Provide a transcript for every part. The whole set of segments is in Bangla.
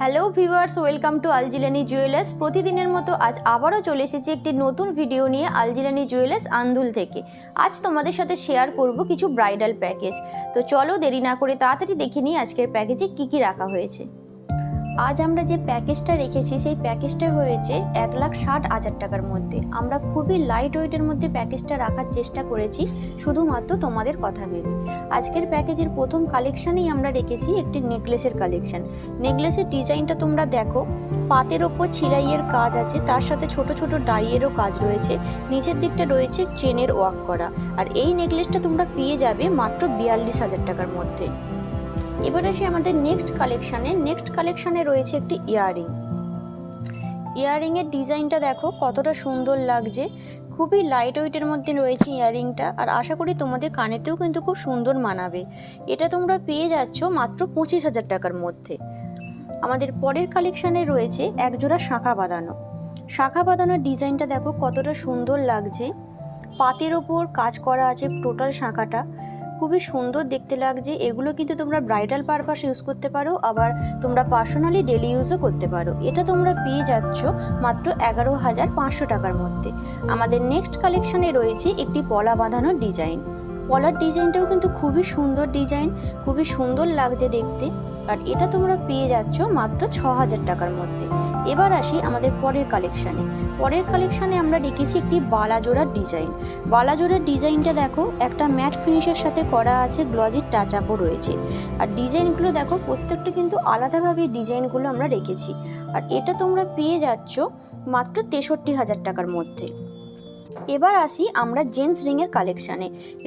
Hello viewers, welcome to Aljilani jewellers. প্রতিদিনের মতো আজ আবারও চলে এসেছি একটি নতুন ভিডিও নিয়ে আলজিলানি জুয়েলার্স আন্দুল থেকে। আজ তোমাদের সাথে শেয়ার করব কিছু ব্রাইডাল প্যাকেজ। তো চলো দেরি না করে তাড়াতাড়ি দেখে নিই আজকের প্যাকেজে কি কি রাখা হয়েছে। আজ আমরা যে প্যাকেজটা রেখেছি সেই প্যাকেজটা হয়েছে 1,60,000 টাকার মধ্যে। আমরা খুবই লাইট ওয়েটের মধ্যে প্যাকেজটা রাখার চেষ্টা করেছি শুধুমাত্র তোমাদের কথা ভেবে। আজকের প্যাকেজের প্রথম কালেকশানেই আমরা রেখেছি একটি নেকলেসের কালেকশন। নেকলেসের ডিজাইনটা তোমরা দেখো, পাতের ওপর ছিলাইয়ের কাজ আছে, তার সাথে ছোট ছোট ডাইয়েরও কাজ রয়েছে, নিচের দিকটা রয়েছে চেনের ওয়ার্ক করা। আর এই নেকলেসটা তোমরা পেয়ে যাবে মাত্র 42,000 টাকার মধ্যে। এবার আসি আমাদের নেক্সট কালেকশানে রয়েছে একটি ইয়াররিংয়ের ডিজাইনটা দেখো কতটা সুন্দর লাগছে। খুবই লাইট ওয়েটের মধ্যে রয়েছে ইয়াররিংটা, আর আশা করি তোমাদের কানেতেও কিন্তু খুব সুন্দর মানাবে। এটা তোমরা পেয়ে যাচ্ছ মাত্র 25,000 টাকার মধ্যে। আমাদের পরের কালেকশানে রয়েছে একজোড়া শাঁখা বাঁধানোর ডিজাইনটা দেখো কতটা সুন্দর লাগছে। পাতের ওপর কাজ করা আছে টোটাল শাঁখাটা, খুবই সুন্দর দেখতে লাগছে। এগুলো কিন্তু তোমরা ব্রাইডাল পারপাস ইউজ করতে পারো, আবার তোমরা পার্সোনালি ডেলি ইউজও করতে পারো। এটা তোমরা পেয়ে যাচ্ছ মাত্র 11,500 টাকার মধ্যে। আমাদের নেক্সট কালেকশানে রয়েছে একটি পলা বাঁধানোর ডিজাইন। পলার ডিজাইনটাও কিন্তু খুবই সুন্দর ডিজাইন, খুবই সুন্দর লাগছে দেখতে। আর এটা তোমরা পেয়ে যাচ্ছ মাত্র 6,000 টাকার মধ্যে। এবার আসি আমাদের পরের কালেকশানে আমরা রেখেছি একটি বালাজোড়ার ডিজাইনটা দেখো একটা ম্যাট ফিনিশের সাথে করা আছে, গ্লজির টাচ আপও রয়েছে। আর ডিজাইনগুলো দেখো প্রত্যেকটা কিন্তু আলাদাভাবে ডিজাইনগুলো আমরা রেখেছি। আর এটা তোমরা পেয়ে যাচ্ছ মাত্র 63,000 টাকার মধ্যে। এবার আসি আমরা জেন্টস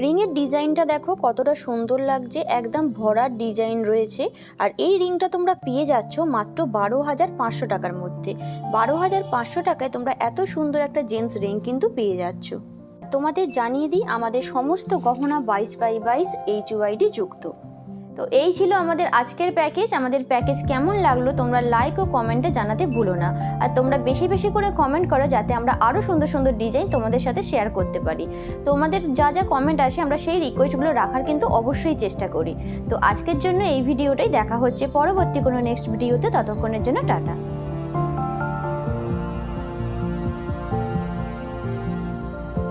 রিংয়ের ডিজাইনটা দেখো কতটা সুন্দর লাগছে, একদম ভরার ডিজাইন রয়েছে। আর এই রিংটা তোমরা পেয়ে যাচ্ছ মাত্র 12,500 টাকার মধ্যে। 12,500 টাকায় তোমরা এত সুন্দর একটা জেন্টস রিং কিন্তু পেয়ে যাচ্ছ। তোমাদের জানিয়ে দিই আমাদের সমস্ত গহনা 22x22 HUID যুক্ত। তো এই ছিল আমাদের আজকের প্যাকেজ। আমাদের প্যাকেজ কেমন লাগলো তোমরা লাইক ও কমেন্টে জানাতে ভুলো না। আর তোমরা বেশি বেশি করে কমেন্ট করো যাতে আমরা আরও সুন্দর সুন্দর ডিজাইন তোমাদের সাথে শেয়ার করতে পারি। তোমাদের যা যা কমেন্ট আসে আমরা সেই রিকোয়েস্টগুলো রাখার কিন্তু অবশ্যই চেষ্টা করি। তো আজকের জন্য এই ভিডিওটাই, দেখা হচ্ছে পরবর্তী কোনো নেক্সট ভিডিওতে। ততক্ষণের জন্য টাটা।